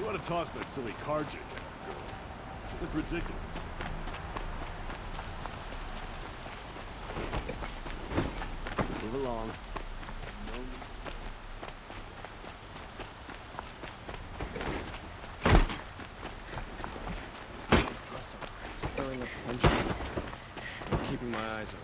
You want to toss that silly card you get? Look ridiculous. Move along. Stirring up tensions. I'm keeping my eyes open.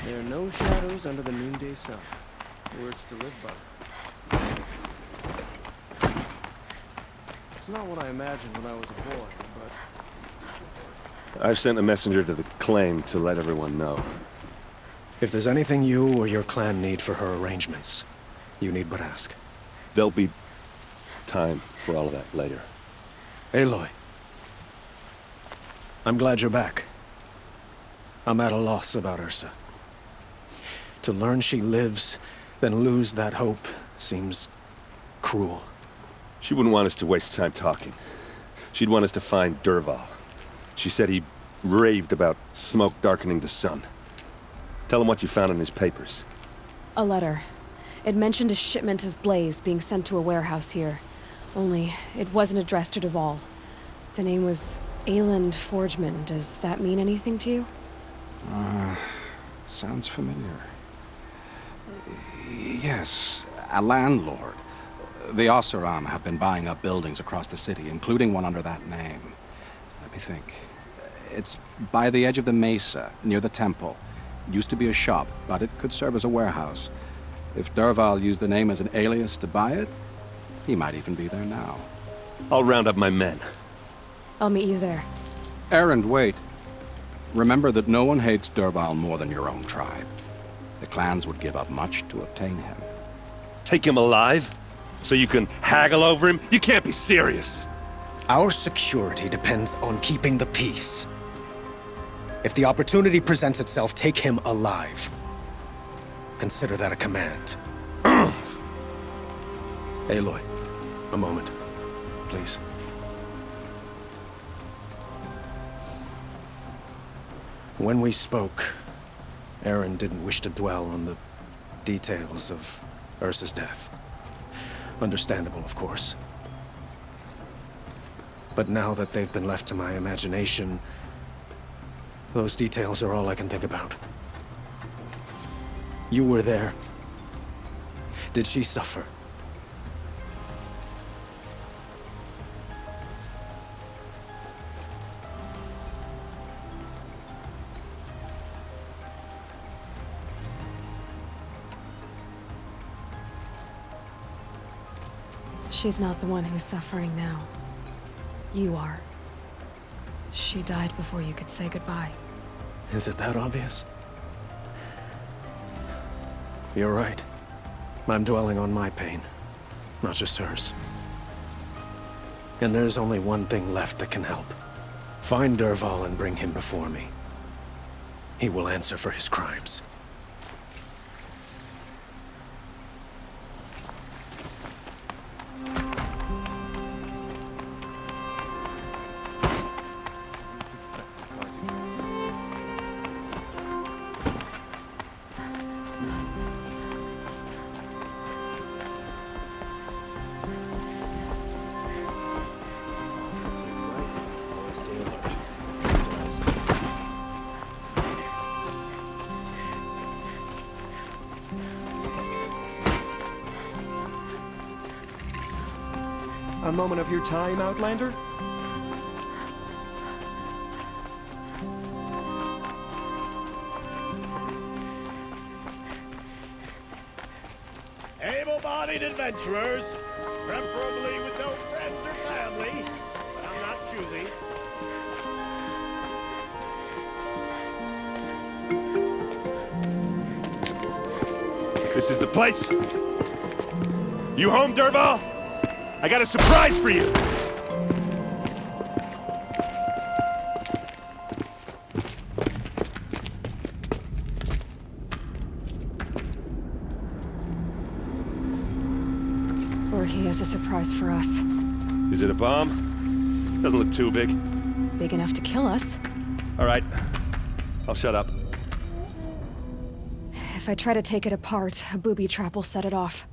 There are no shadows under the noonday sun. Words to live by. It's not what I imagined when I was a boy, but... I've sent a messenger to the claim to let everyone know. If there's anything you or your clan need for her arrangements, you need but ask. There'll be time for all of that later. Aloy. I'm glad you're back. I'm at a loss about Ursa. To learn she lives, then lose that hope, seems cruel. She wouldn't want us to waste time talking. She'd want us to find Dervahl. She said he raved about smoke darkening the sun. Tell him what you found in his papers. A letter. It mentioned a shipment of blaze being sent to a warehouse here. Only, it wasn't addressed to Dervahl. The name was Ayland Forgeman. Does that mean anything to you? Sounds familiar. Yes, a landlord. The Oseram have been buying up buildings across the city, including one under that name. Let me think. It's by the edge of the mesa, near the temple. Used to be a shop, but it could serve as a warehouse. If Dervahl used the name as an alias to buy it, he might even be there now. I'll round up my men. I'll meet you there. Erend, wait. Remember that no one hates Dervahl more than your own tribe. The clans would give up much to obtain him. Take him alive? So you can haggle over him? You can't be serious. Our security depends on keeping the peace. If the opportunity presents itself, take him alive. Consider that a command. Aloy, a moment, please. When we spoke, Erend didn't wish to dwell on the details of Ursa's death. Understandable, of course. But now that they've been left to my imagination, those details are all I can think about. You were there. Did she suffer? She's not the one who's suffering now. You are. She died before you could say goodbye. Is it that obvious? You're right. I'm dwelling on my pain, not just hers. And there's only one thing left that can help. Find Dervahl and bring him before me. He will answer for his crimes. A moment of your time, Outlander? Able-bodied adventurers, preferably with no friends or family, but I'm not choosy. This is the place. You home, Dervahl? I got a surprise for you! Or he has a surprise for us. Is it a bomb? Doesn't look too big. Big enough to kill us. All right. I'll shut up. If I try to take it apart, a booby trap will set it off.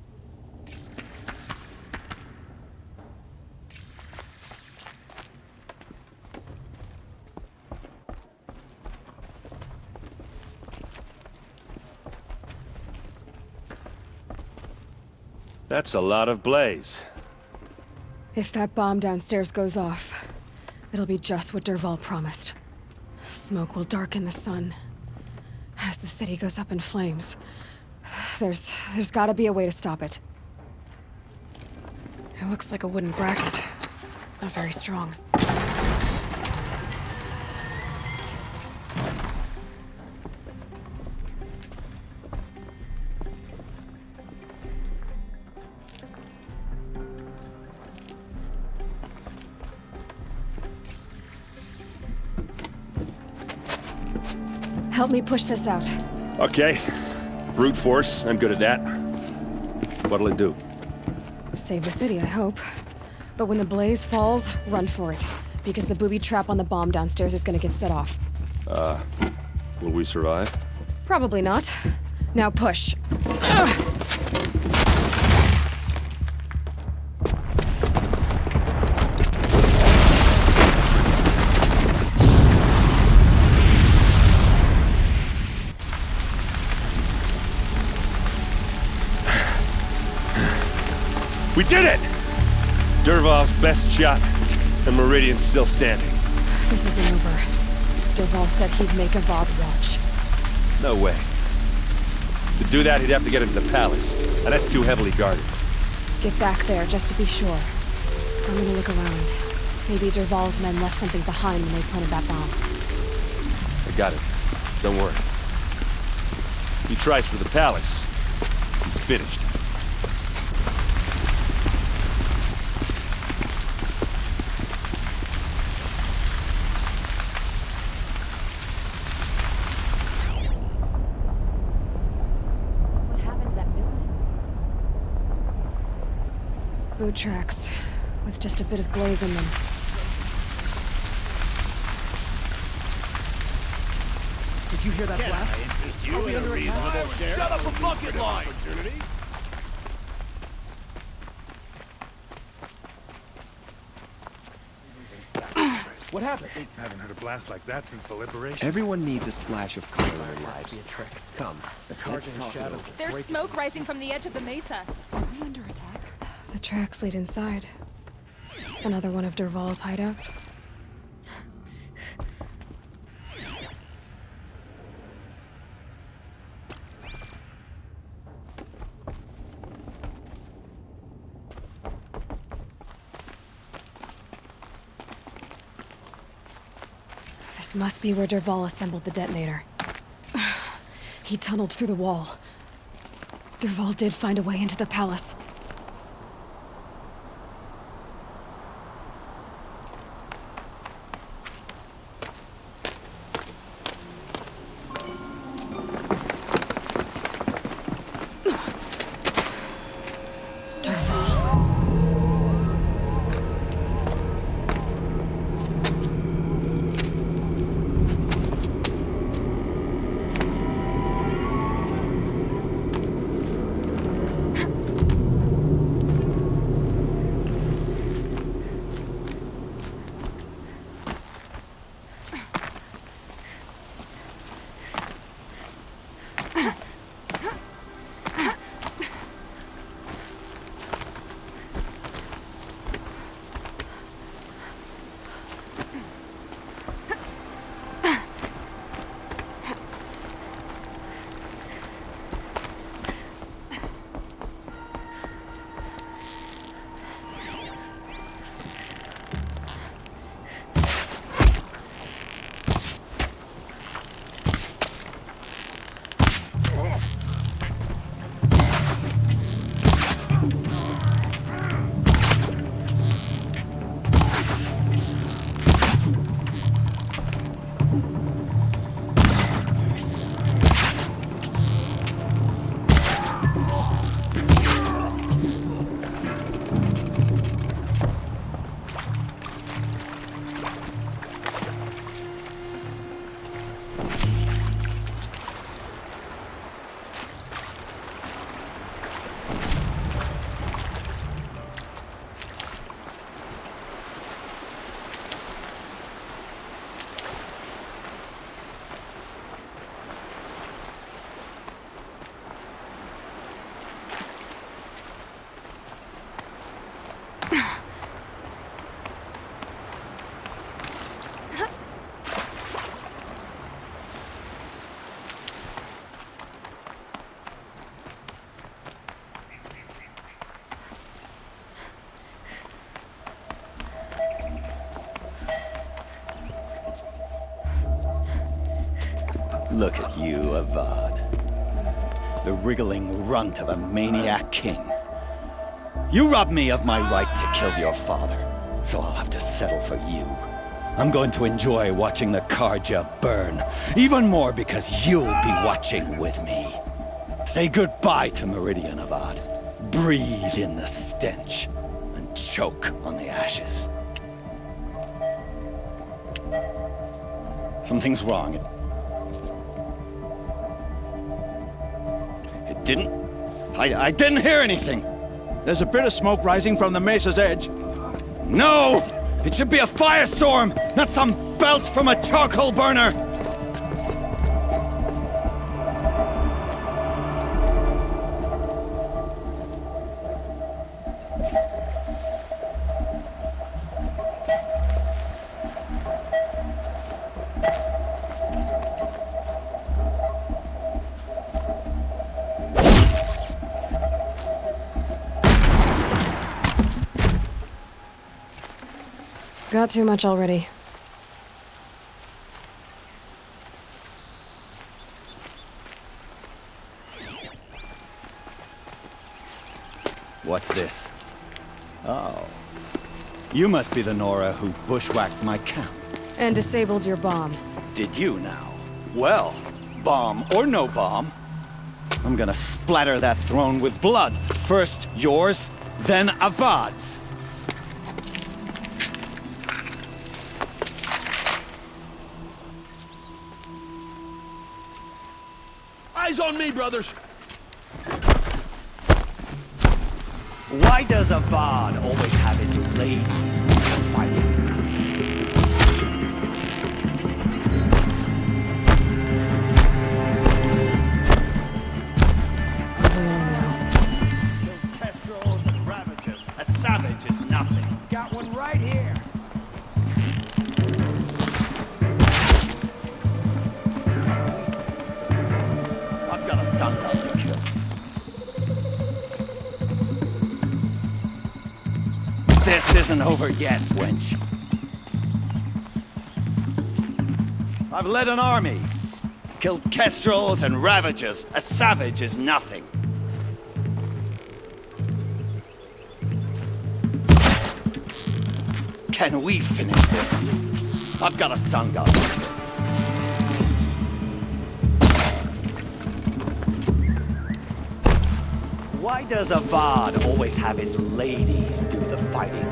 That's a lot of blaze. If that bomb downstairs goes off, it'll be just what Dervahl promised. Smoke will darken the sun. As the city goes up in flames, there's gotta be a way to stop it. It looks like a wooden bracket. Not very strong. Help me push this out. Okay. Brute force, I'm good at that. What'll it do? Save the city, I hope. But when the blaze falls, run for it. Because the booby trap on the bomb downstairs is gonna get set off. Will we survive? Probably not. Now push. We did it! Dervahl's best shot, and Meridian's still standing. This isn't over. Dervahl said he'd make a Vob watch. No way. To do that, he'd have to get into the palace, and that's too heavily guarded. Get back there, just to be sure. I'm gonna look around. Maybe Dervahl's men left something behind when they planted that bomb. I got it. Don't worry. He tries for the palace. He's finished. What happened to that building? Boot tracks, with just a bit of glaze in them. Did you hear that Can blast? I interest you in a reasonable share? Shut up of a bucket lucrative line! opportunity? What happened? I haven't heard a blast like that since the liberation. Everyone needs a splash of color in their lives. Be a trick. Come, the cards in shadow. There's smoke rising from the edge of the mesa. Are we under attack? The tracks lead inside. Another one of Dervahl's hideouts. This must be where Dervahl assembled the detonator. He tunneled through the wall. Dervahl did find a way into the palace. Dervahl. Look at you, Avad. The wriggling runt of a maniac king. You robbed me of my right to kill your father, so I'll have to settle for you. I'm going to enjoy watching the Carja burn, even more because you'll be watching with me. Say goodbye to Meridian, Avad. Breathe in the stench, and choke on the ashes. Something's wrong. It didn't... I didn't hear anything. There's a bit of smoke rising from the mesa's edge. No! It should be a firestorm, not some belch from a charcoal burner! Got too much already. What's this? Oh. You must be the Nora who bushwhacked my camp. And disabled your bomb. Did you now? Well, bomb or no bomb, I'm gonna splatter that throne with blood. First yours, then Avad's. Eyes on me, brothers! Why does Avad always have his ladies fighting? Kestrels and Ravagers. A savage is nothing. Got one right here. I've got a son to kill. This isn't over yet, wench. I've led an army. Killed Kestrels and Ravagers. A savage is nothing. Can we finish this? I've got a sun god. Why does Avad always have his ladies do the fighting?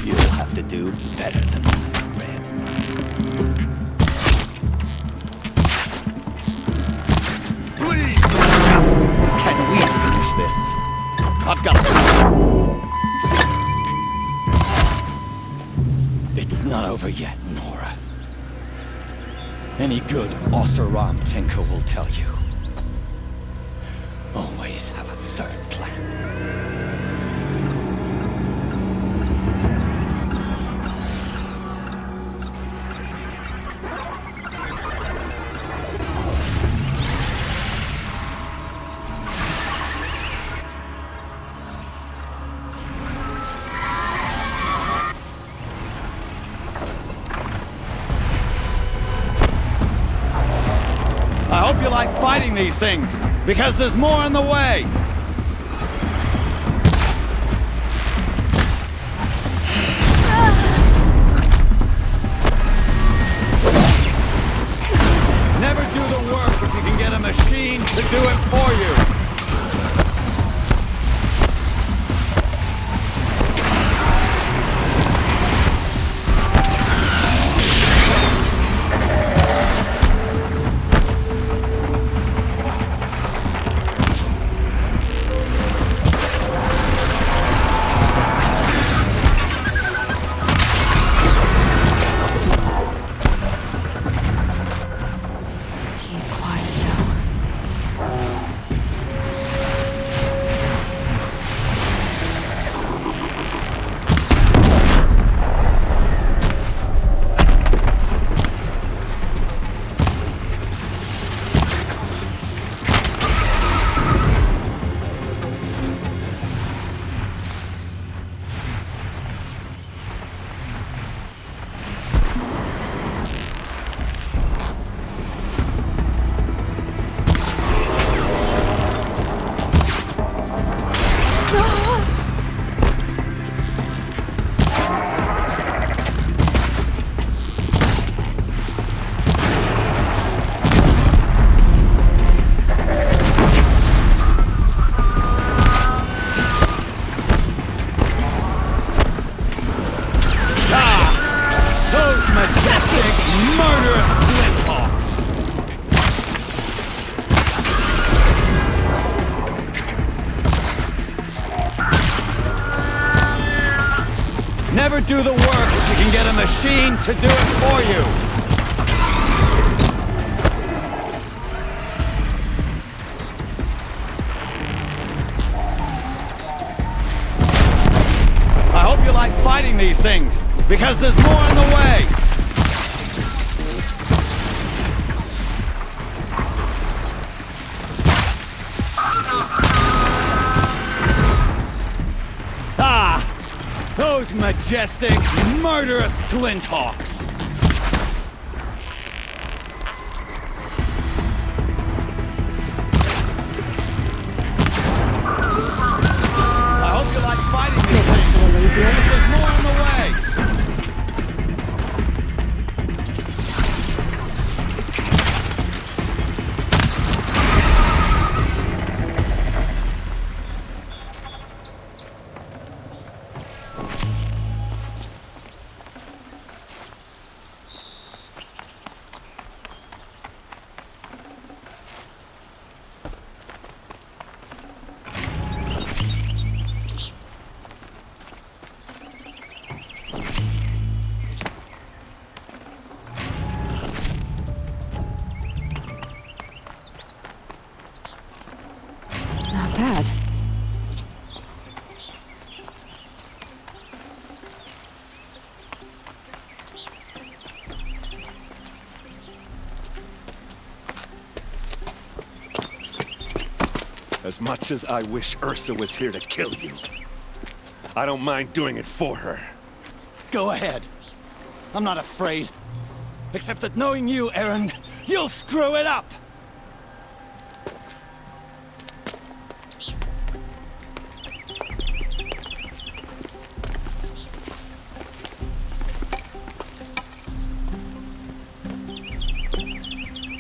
You'll have to do better than that, Red. Please! Can we finish this? I've got to... It's not over yet, Nora. Any good Oseram tinker will tell you. Always have a third plan. I hope you like fighting these things, because there's more on the way! Never do the work if you can get a machine to do it for you! Murderous Flinthawks! Never do the work if you can get a machine to do it for you! I hope you like fighting these things, because there's more in the way! Ah! Those majestic, murderous Flinthawks! I hope you like fighting these things, because there's more in the way! Not bad. As much as I wish Ursa was here to kill you, I don't mind doing it for her. Go ahead. I'm not afraid. Except that knowing you, Erend, you'll screw it up!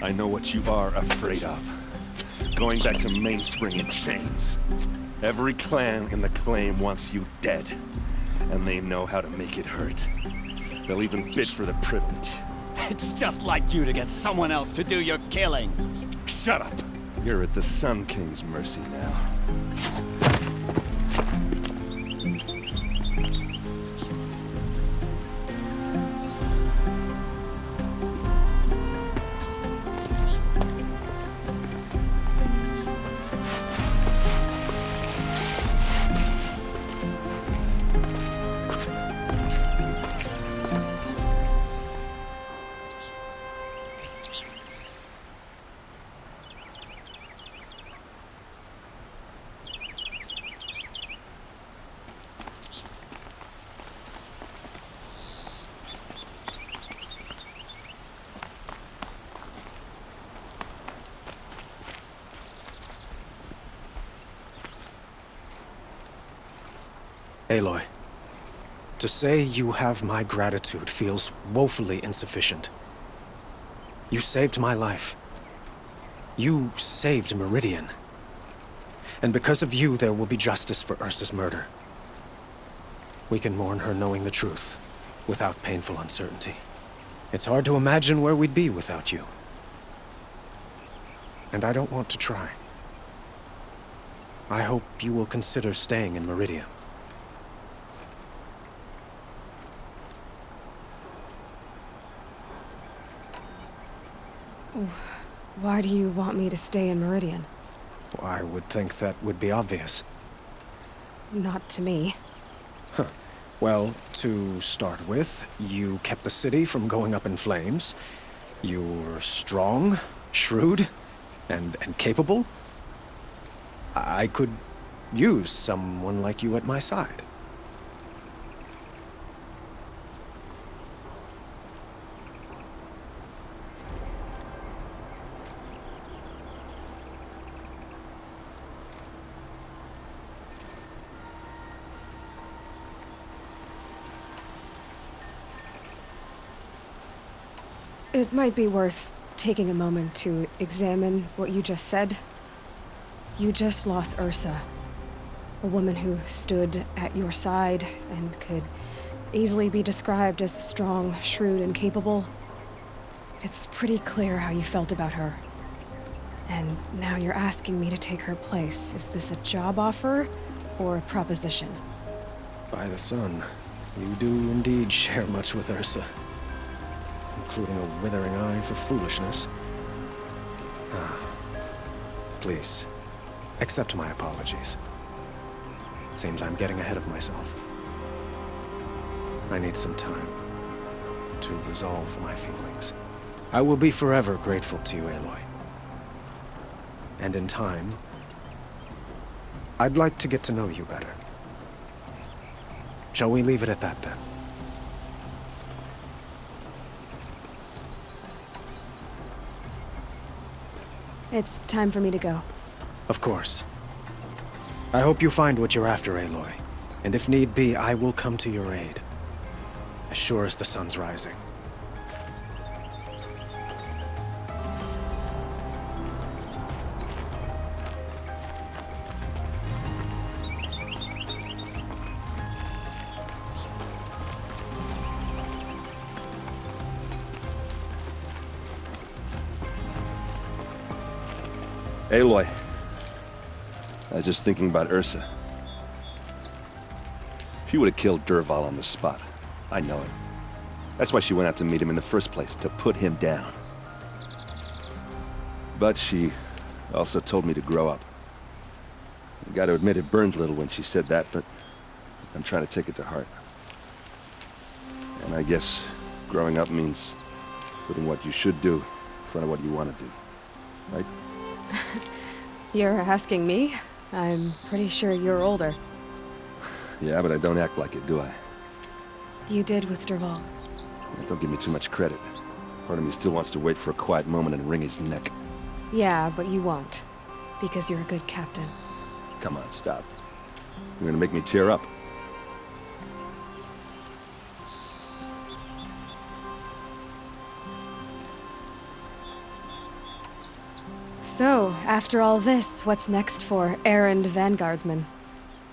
I know what you are afraid of. Going back to Mainspring in chains. Every clan in the claim wants you dead. And they know how to make it hurt. They'll even bid for the privilege. It's just like you to get someone else to do your killing. Shut up! You're at the Sun King's mercy now. Aloy, to say you have my gratitude feels woefully insufficient. You saved my life. You saved Meridian. And because of you, there will be justice for Ursa's murder. We can mourn her knowing the truth, without painful uncertainty. It's hard to imagine where we'd be without you. And I don't want to try. I hope you will consider staying in Meridian. Why do you want me to stay in Meridian? I would think that would be obvious. Not to me. Well, to start with, you kept the city from going up in flames. You're strong, shrewd, and capable. I could use someone like you at my side. It might be worth taking a moment to examine what you just said. You just lost Ursa, a woman who stood at your side and could easily be described as strong, shrewd, and capable. It's pretty clear how you felt about her. And now you're asking me to take her place. Is this a job offer or a proposition? By the sun, you do indeed share much with Ursa, including a withering eye for foolishness. Please, accept my apologies. Seems I'm getting ahead of myself. I need some time to resolve my feelings. I will be forever grateful to you, Aloy. And in time, I'd like to get to know you better. Shall we leave it at that, then? It's time for me to go. Of course. I hope you find what you're after, Aloy. And if need be, I will come to your aid. As sure as the sun's rising. Aloy. I was just thinking about Ursa. She would have killed Dervahl on the spot. I know it. That's why she went out to meet him in the first place, to put him down. But she also told me to grow up. I gotta admit it burned a little when she said that, but I'm trying to take it to heart. And I guess growing up means putting what you should do in front of what you want to do. Right? You're asking me? I'm pretty sure you're older. Yeah, but I don't act like it, do I? You did with Dervahl. Don't give me too much credit. Part of me still wants to wait for a quiet moment and wring his neck. Yeah, but you won't. Because you're a good captain. Come on, stop. You're gonna make me tear up. So, after all this, what's next for Erend Vanguardsman?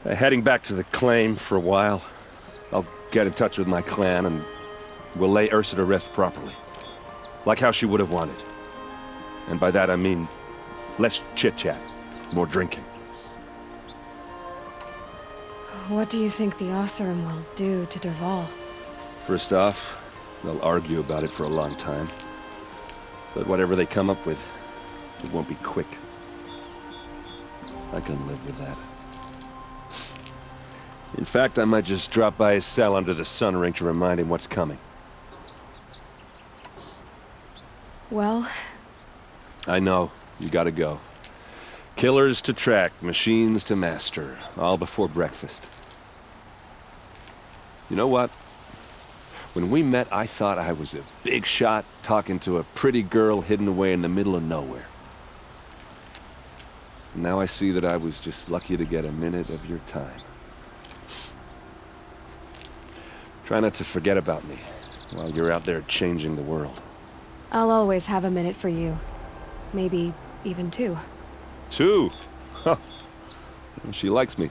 Heading back to the claim for a while. I'll get in touch with my clan and we'll lay Ursa to rest properly. Like how she would have wanted. And by that I mean less chit-chat, more drinking. What do you think the Oseram will do to Dervahl? First off, they'll argue about it for a long time. But whatever they come up with, it won't be quick. I can live with that. In fact, I might just drop by his cell under the sun ring to remind him what's coming. Well... I know. You gotta go. Killers to track, machines to master. All before breakfast. You know what? When we met, I thought I was a big shot talking to a pretty girl hidden away in the middle of nowhere. And now I see that I was just lucky to get a minute of your time. Try not to forget about me while you're out there changing the world. I'll always have a minute for you. Maybe even two. 2? Huh. She likes me.